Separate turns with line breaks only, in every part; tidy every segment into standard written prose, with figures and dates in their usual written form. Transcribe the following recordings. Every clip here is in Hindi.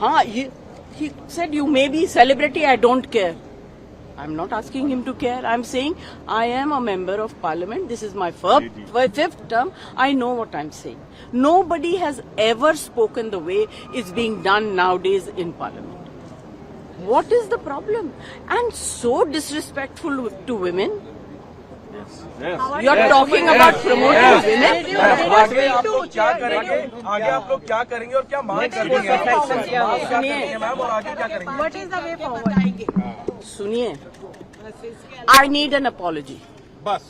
हाँ, he said you may be celebrity, I don't care. I'm not asking him to care. I'm saying I am a member of parliament. This is my fifth term. I know what I'm saying. Nobody has ever spoken the way it's being done nowadays in parliament. What is the problem? And so disrespectful to women.
Yes.
You are talking about promoting women.
आगे आप लोग क्या करेंगे? आगे आप लोग क्या करेंगे और क्या मांग करेंगे?
सुनिए
मैम और आगे क्या करेंगे?
What is the way forward?
सुनिए, I need an apology.
बस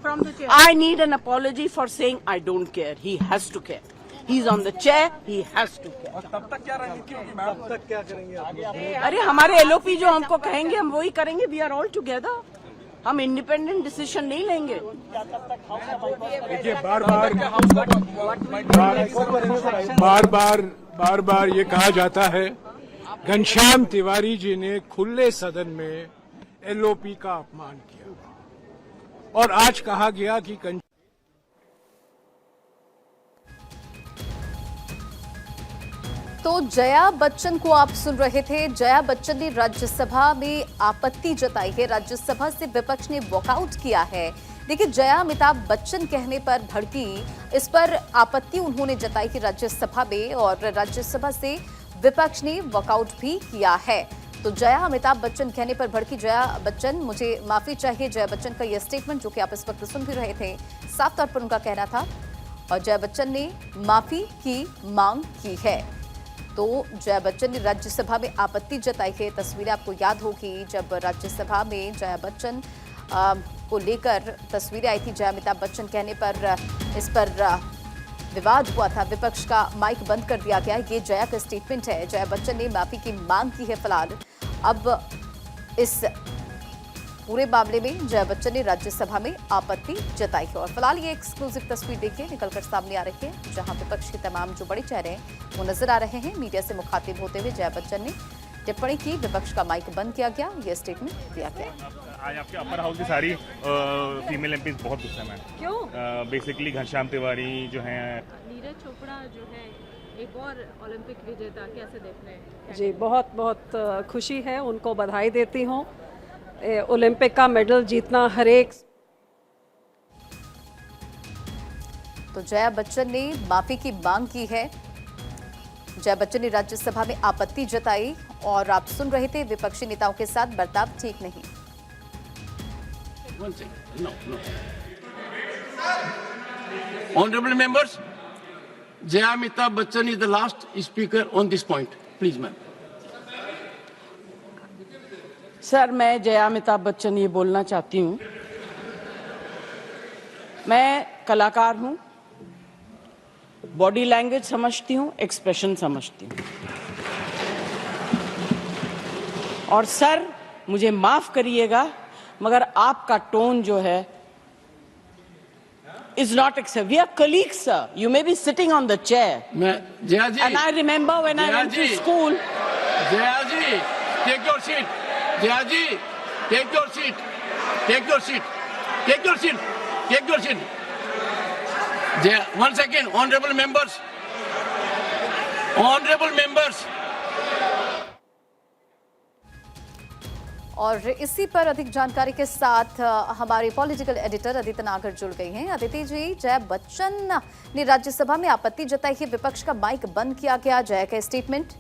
From the chair.
I need an apology for saying I don't care. He has to care. He's on the chair. He has to care.
तब तक क्या रणनीति होगी मैम? तब तक क्या करेंगे?
अरे हमारे एलओपी जो हमको कहेंगे हम वही करेंगे. We are all together. हम इंडिपेंडेंट डिसीजन नहीं लेंगे.
देखिए बार बार ये कहा जाता है घनश्याम तिवारी जी ने खुले सदन में एलओपी का अपमान किया और आज कहा गया कि
तो जया बच्चन को आप सुन रहे थे। जया बच्चन ने राज्यसभा में आपत्ति जताई है। राज्यसभा से विपक्ष ने वॉकआउट किया है। देखिए, जया अमिताभ बच्चन कहने पर भड़की, इस पर आपत्ति उन्होंने जताई थी राज्यसभा में और राज्यसभा से विपक्ष ने वॉकआउट भी किया है। तो जया अमिताभ बच्चन कहने पर भड़की। जया बच्चन, मुझे माफी चाहिए। जया बच्चन का यह स्टेटमेंट जो कि आप इस वक्त सुन भी रहे थे, साफ तौर पर उनका कहना था और जया बच्चन ने माफी की मांग की है। तो जया बच्चन ने राज्यसभा में आपत्ति जताई है। तस्वीरें आपको याद होगी जब राज्यसभा में जया बच्चन को लेकर तस्वीरें आई थी। जया अमिताभ बच्चन कहने पर इस पर विवाद हुआ था। विपक्ष का माइक बंद कर दिया गया। ये जया का स्टेटमेंट है। जया बच्चन ने माफी की मांग की है। फिलहाल अब इस पूरे मामले में जया बच्चन ने राज्यसभा में आपत्ति जताई है और फिलहाल ये एक्सक्लूसिव तस्वीर देखिए निकलकर सामने आ रही है, जहां विपक्ष के तमाम जो बड़े चेहरे हैं वो नजर आ रहे हैं। मीडिया से मुखातिब होते हुए जया बच्चन ने टिप्पणी की, विपक्ष का माइक बंद किया गया, ये स्टेटमेंट दिया गया।
आज आपके अपर हाउस की सारी फीमेल एमपीज बहुत गुस्से में हैं।
क्यों?
बेसिकली घनश्याम तिवारी जो हैं,
नीरज चोपड़ा जो है एक और ओलंपिक विजेता, कैसे देख रहे हैं?
जी, बहुत बहुत खुशी है, उनको बधाई देती हूँ। ओलंपिक का मेडल जीतना हर एक।
तो जया बच्चन ने माफी की मांग की है। जया बच्चन ने राज्यसभा में आपत्ति जताई और आप सुन रहे थे विपक्षी नेताओं के साथ बर्ताव ठीक नहीं।
Honorable members, Jaya Amitabh Bachchan is the last speaker on this point. Please, ma'am.
Sir, मैं जया अमिताभ बच्चन ये बोलना चाहती हूँ, मैं कलाकार हूँ, बॉडी लैंग्वेज समझती हूँ, एक्सप्रेशन समझती हूँ और सर मुझे माफ करिएगा मगर आपका टोन जो है is not acceptable. We are colleagues, sir. You may be sitting on the chair.
Jaya ji.
And I remember when I went to school.
Jaya ji, take your seat. Jaya ji, take your seat. Take your seat. Take your seat. Take your seat. Jaya, 1 second, honorable members. Honorable members.
और इसी पर अधिक जानकारी के साथ हमारे पॉलिटिकल एडिटर अदिति नागर जुड़ गई हैं। अदिति जी, जया बच्चन ने राज्यसभा में आपत्ति जताई है, विपक्ष का माइक बंद किया गया, जया का स्टेटमेंट।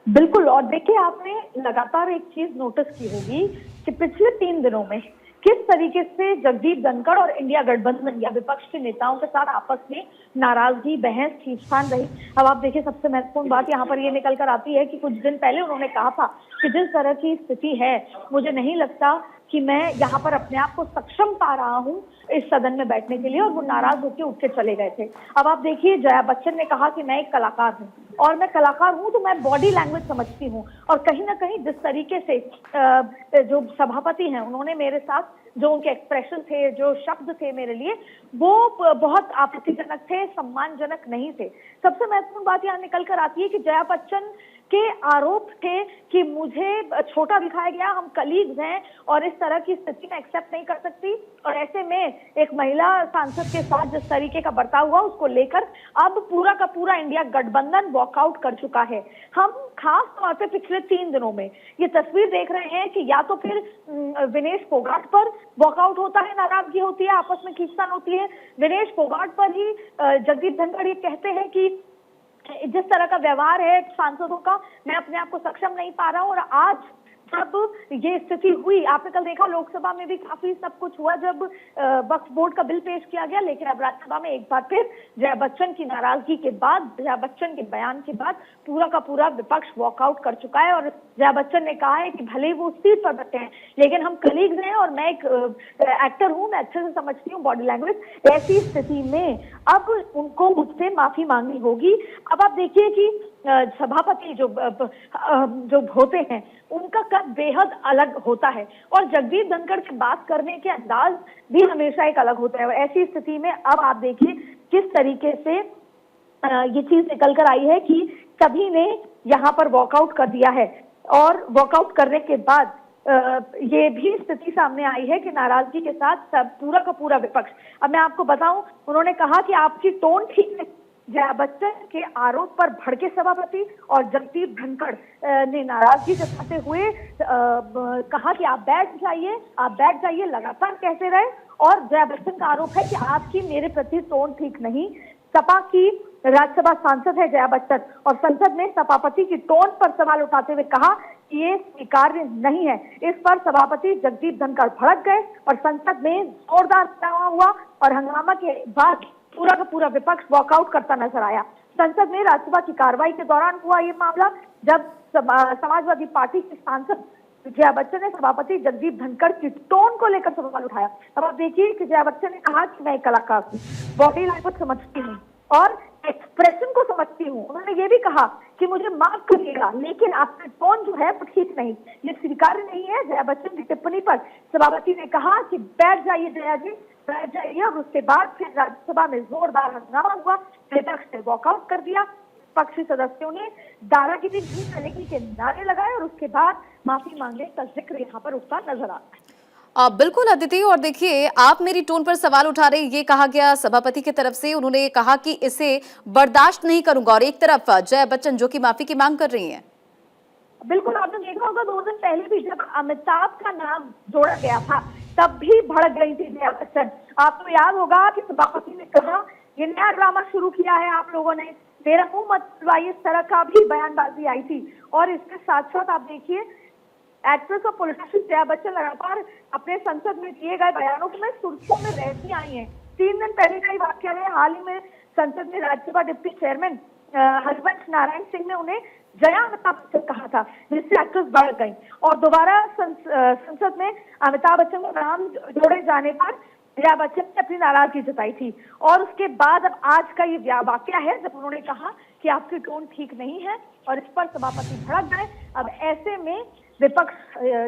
बिल्कुल, और देखिए आपने लगातार एक चीज नोटिस की होगी कि पिछले 3 दिनों में किस तरीके से जगदीप धनखड़ और इंडिया गठबंधन या विपक्ष के नेताओं के साथ आपस में नाराजगी, बहस, खींचतान रही। अब आप देखिए, सबसे महत्वपूर्ण बात यहाँ पर ये निकल कर आती है कि कुछ दिन पहले उन्होंने कहा था कि जिस तरह की स्थिति है मुझे नहीं लगता कि मैं यहाँ पर अपने आप को सक्षम पा रहा हूँ इस सदन में बैठने के लिए, और वो नाराज होकर उठ के चले गए थे। अब आप देखिए, जया बच्चन ने कहा कि मैं एक कलाकार हूँ और मैं कलाकार हूँ तो मैं बॉडी लैंग्वेज समझती हूँ, और कहीं ना कहीं जिस तरीके से जो सभापति हैं उन्होंने मेरे साथ जो उनके एक्सप्रेशन थे, जो शब्द थे मेरे लिए, वो बहुत आपत्तिजनक थे, सम्मानजनक नहीं थे। सबसे महत्वपूर्ण बात यहाँ निकल कर आती है कि जया बच्चन के आरोप थे कि मुझे छोटा दिखाया गया, हम कलीग्स हैं और इस तरह की स्थिति में एक्सेप्ट नहीं कर सकती। और ऐसे में एक महिला सांसद के साथ जिस तरीके का बर्ताव हुआ उसको लेकर अब पूरा का पूरा इंडिया गठबंधन वॉकआउट कर चुका है। हम खास तौर पे पिछले 3 दिनों में ये तस्वीर देख रहे हैं कि या तो फिर विनेश फोगाट पर वॉकआउट होता है, नाराजगी होती है, आपस में खींचतान होती है। विनेश फोगाट पर ही जगदीप धनखड़ ये कहते हैं कि जिस तरह का व्यवहार है सांसदों का, मैं अपने आप को सक्षम नहीं पा रहा हूं। और आज जब ये स्थिति हुई, आपने कल देखा लोकसभा में भी काफी सब कुछ हुआ जब वक्फ बोर्ड का बिल पेश किया गया, लेकिन अब राज्यसभा में एक बार फिर जया बच्चन की नाराजगी के बाद, जया बच्चन के बयान के बाद पूरा का पूरा विपक्ष वॉकआउट कर चुका है। और जया बच्चन ने कहा है कि भले ही वो उस सीट पर बैठे हैं लेकिन हम कलीग्स हैं और मैं एक एक्टर हूं, मैं अच्छे से समझती हूँ बॉडी लैंग्वेज। ऐसी स्थिति में अब उनको मुझसे माफी मांगनी होगी। अब आप देखिए कि सभापति जो होते हैं उनका कद बेहद अलग होता है और जगदीप धनखड़ से बात करने के अंदाज भी हमेशा एक अलग होता है। ऐसी स्थिति में अब आप देखिए किस तरीके से ये चीज निकल कर आई है कि सभी ने यहाँ पर वॉकआउट कर दिया है और वॉकआउट करने के बाद ये भी स्थिति सामने आई है कि नाराजगी के साथ सब पूरा का पूरा विपक्ष। अब मैं आपको बताऊं, उन्होंने कहा कि आपकी टोन ठीक नहीं। जया बच्चन के आरोप पर भड़के सभापति और जगदीप धनखड़ ने नाराजगी जताते हुए कहा कि आप बैठ जाइए, लगातार कहते रहे। और जया बच्चन का आरोप है कि आपकी मेरे प्रति टोन ठीक नहीं। सपा की राज्यसभा सांसद है जया बच्चन और संसद में सभापति की टोन पर सवाल उठाते हुए कहा कि ये स्वीकार्य नहीं है। इस पर सभापति जगदीप धनखड़ भड़क गए और संसद में जोरदार हंगामा हुआ और हंगामा के बाद पूरा का पूरा विपक्ष वॉकआउट करता नजर आया। संसद में राज्यसभा की कार्रवाई के दौरान हुआ ये मामला जब समाजवादी पार्टी के सांसद जया बच्चन ने सभापति जगदीप धनखड़ की टोन को लेकर सवाल उठाया। अब आप देखिए कि जया बच्चन ने कहा कि मैं एक कलाकार हूँ, बॉडी लैंग्वेज समझती हूँ और एक्सप्रेशन को समझती हूँ। उन्होंने ये भी कहा कि मुझे माफ करिएगा लेकिन आपका टोन जो है वो ठीक नहीं, ये स्वीकार्य नहीं है। जया बच्चन की टिप्पणी पर सभापति ने कहा कि बैठ जाइए जया जी, बैठ जाइए। और उसके बाद फिर राज्यसभा में जोरदार हंगामा हुआ, विपक्ष ने वॉकआउट कर दिया। विपक्षी सदस्यों ने दादागिरी नहीं चलेगी के नारे लगाए और उसके बाद माफी मांगने का जिक्र यहाँ पर उठता नजर आता है।
बिल्कुल अदिति, और देखिए आप मेरी टोन पर सवाल उठा रहे, ये कहा गया सभापति की तरफ से। उन्होंने कहा कि इसे बर्दाश्त नहीं करूंगा और एक तरफ जया बच्चन जो कि माफी की मांग कर रही हैं।
बिल्कुल, आपने देखा होगा 2 दिन पहले भी जब अमिताभ का नाम जोड़ा गया था तब भी भड़क गई थी जया बच्चन। आपको याद होगा कि सभापति ने कहा ये नया ड्रामा शुरू किया है आप लोगों ने, मेरा मुंह मत खुलवाइए, इस तरह का भी बयानबाजी आई थी। और इसके साथ साथ आप देखिए एक्ट्रेस और पॉलिटिशियन जया बच्चन लगातार अपने संसद में दिए गए बयानों में सुर्खियों में रहती आई हैं। 3 दिन पहले का ही वाक्य है, हाल ही में संसद में राज्यसभा डिप्टी चेयरमैन हरिवंश नारायण सिंह ने उन्हें जया अमिताभ बच्चन कहा था, जिससे एक्ट्रेस बढ़ गई और दोबारा संसद में अमिताभ बच्चन का नाम जोड़े जाने पर जया बच्चन ने अपनी नाराजगी जताई थी। और उसके बाद अब आज का ये वाकया है जब उन्होंने कहा कि आपकी टोन ठीक नहीं है और इस पर सभापति भड़क गए। अब ऐसे में विपक्ष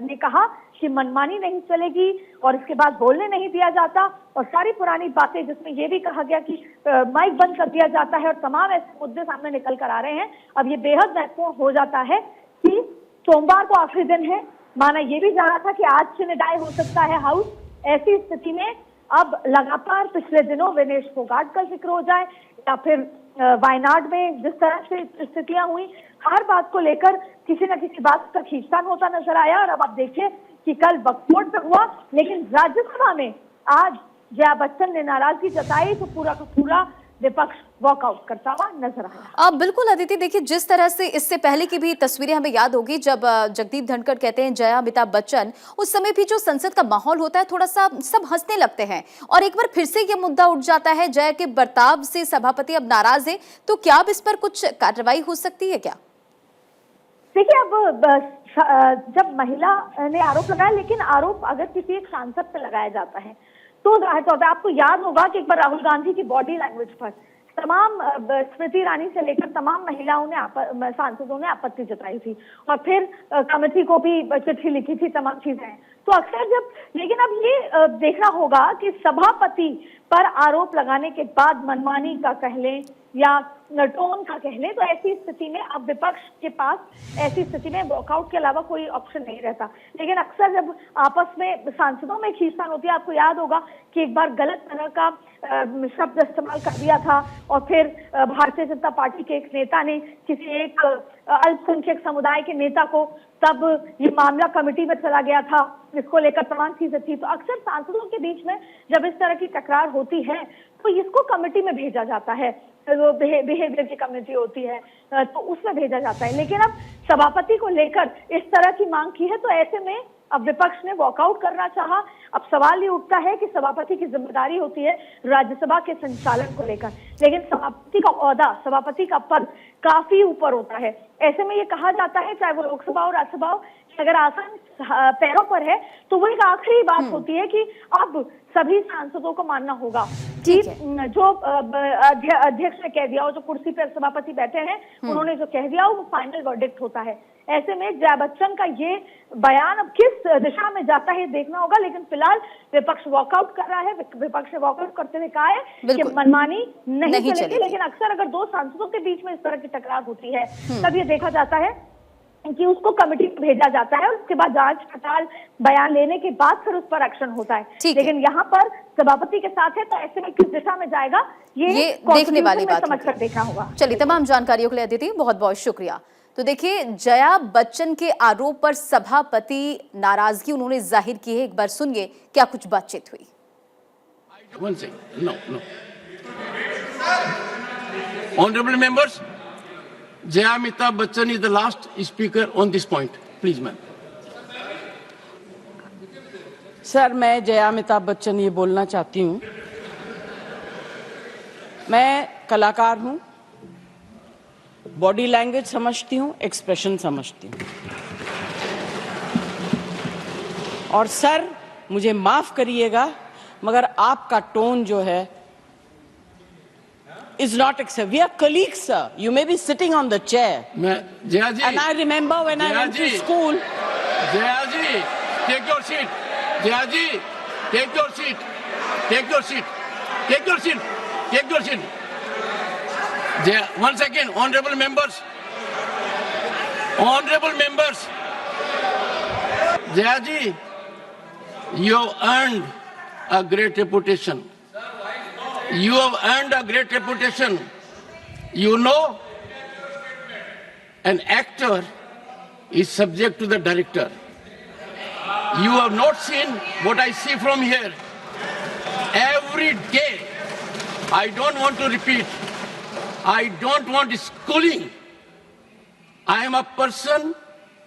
ने कहा कि मनमानी नहीं चलेगी और इसके बाद बोलने नहीं दिया जाता और सारी पुरानी बातें, जिसमें यह भी कहा गया कि माइक बंद कर दिया जाता है और तमाम ऐसे मुद्दे सामने निकल कर आ रहे हैं। अब ये बेहद महत्वपूर्ण हो जाता है कि सोमवार को आखिरी दिन है, माना यह भी जाना था कि आज से निदाई हो सकता है हाउस। ऐसी स्थिति में अब लगातार पिछले दिनों विनेश फोगाट का जिक्र हो जाए या फिर वायनाड में जिस तरह से स्थितियां हुई, हर बात को लेकर किसी न किसी बात का खींचतान होता नजर आया। और अब आप देखिए कि कल वक्फ बोर्ड पे हुआ, लेकिन राज्यसभा में आज जया बच्चन ने नाराजगी जताई तो पूरा का पूरा विपक्ष वॉकआउट करता हुआ नजर आया।
बिल्कुल अदिति, देखिए जिस तरह से इससे पहले की भी तस्वीरें हमें याद होगी जब जगदीप धनखड़ कहते हैं जया अमिताभ बच्चन, उस समय भी जो संसद का माहौल होता है थोड़ा सा सब हंसने लगते हैं और एक बार फिर से ये मुद्दा उठ जाता है जया के बर्ताव से सभापति अब नाराज है। तो क्या अब इस पर कुछ कार्रवाई हो सकती है क्या?
देखिए अब जब महिला ने आरोप लगाया, लेकिन आरोप अगर किसी एक सांसद पर लगाया जाता है तो जाहिर तौर पर आपको याद होगा कि एक बार राहुल गांधी की बॉडी लैंग्वेज पर तमाम स्मृति ईरानी से लेकर तमाम महिलाओं ने सांसदों ने आपत्ति जताई थी और फिर कमेटी को भी चिट्ठी लिखी थी, तमाम चीजें। तो अक्सर जब, लेकिन अब ये देखना होगा कि सभापति पर आरोप लगाने के बाद मनमानी का कह लें या टोन का कह लें, तो ऐसी स्थिति में अब विपक्ष के पास ऐसी स्थिति में वॉकआउट के अलावा कोई ऑप्शन नहीं रहता। लेकिन अक्सर जब आपस में सांसदों में खींचतान होती है, आपको याद होगा कि एक बार गलत तरह का शब्द इस्तेमाल कर दिया था और फिर भारतीय जनता पार्टी के एक नेता ने किसी एक अल्पसंख्यक समुदाय के नेता को, तब ये मामला कमेटी में चला गया था, इसको लेकर तमाम चीजें थी। तो अक्सर सांसदों के बीच में जब इस तरह की टकरार होती है तो इसको कमेटी में भेजा जाता है, वो बिहेवियर की कमेटी होती है, तो उसमें भेजा जाता है। लेकिन अब सभापति को लेकर इस तरह की मांग की है, तो ऐसे में अब विपक्ष ने वॉकआउट करना चाहा। अब सवाल ये उठता है कि सभापति की जिम्मेदारी होती है राज्यसभा के संचालन को लेकर, लेकिन सभापति का ओहदा, सभापति का पद काफी ऊपर होता है। ऐसे में ये कहा जाता है, चाहे वो लोकसभा और राज्यसभा हो, अगर आसन पैरों पर है तो वो एक आखिरी बात होती है कि अब सभी सांसदों को मानना होगा कि जो अध्यक्ष ने कह दिया, जो कुर्सी पर सभापति बैठे हैं उन्होंने जो कह दिया वो फाइनल वर्डिक्ट होता है। ऐसे में जया बच्चन का ये बयान अब किस दिशा में जाता है देखना होगा, लेकिन फिलहाल विपक्ष वॉकआउट कर रहा है। विपक्ष ने वॉकआउट करते हुए कहा है कि मनमानी नहीं चलेगी। लेकिन अक्सर अगर दो सांसदों के बीच में इस तरह की टकरार होती है तब ये देखा जाता है कि उसको कमेटी में भेजा जाता है और उसके बाद जांच पड़ताल बयान लेने के बाद फिर उस पर एक्शन होता है। लेकिन यहाँ पर सभापति के साथ है, तो ऐसे में किस दिशा में जाएगा ये
देखने वाली बात
समझ कर देखना होगा।
चलिए, तमाम जानकारियों के लिए अदिति बहुत बहुत शुक्रिया। तो देखिए, जया बच्चन के आरोप पर सभापति नाराजगी उन्होंने जाहिर की है। एक बार सुनिए क्या कुछ बातचीत हुई।
Honorable members, Jaya Amitabh Bachchan is the last speaker on this point. Please, ma'am.
Sir, मैं जया अमिताभ बच्चन ये बोलना चाहती हूँ, मैं कलाकार हूँ, बॉडी लैंग्वेज समझती हूँ, एक्सप्रेशन समझती हूँ। और सर, मुझे माफ करिएगा मगर आपका टोन जो है is not acceptable. We are colleagues, sir. You may be sitting on the chair.
Jaya ji.
And I remember when I went to school.
Jaya ji, take your seat. Jaya ji, take your seat. Take your seat. Take your seat. Take your seat. Jaya, 1 second, honorable members. Honorable members. Jaya ji, you have earned a great reputation. You have earned a great reputation. You know, an actor is subject to the director. You have not seen what I see from here. Every day, I don't want to repeat. I don't want schooling. I am a person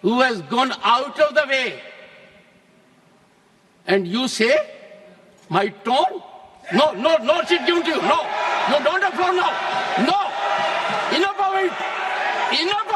who has gone out of the way. And you say, my tone? No, she's given to you. No, you don't have floor now. No, enough of it. Enough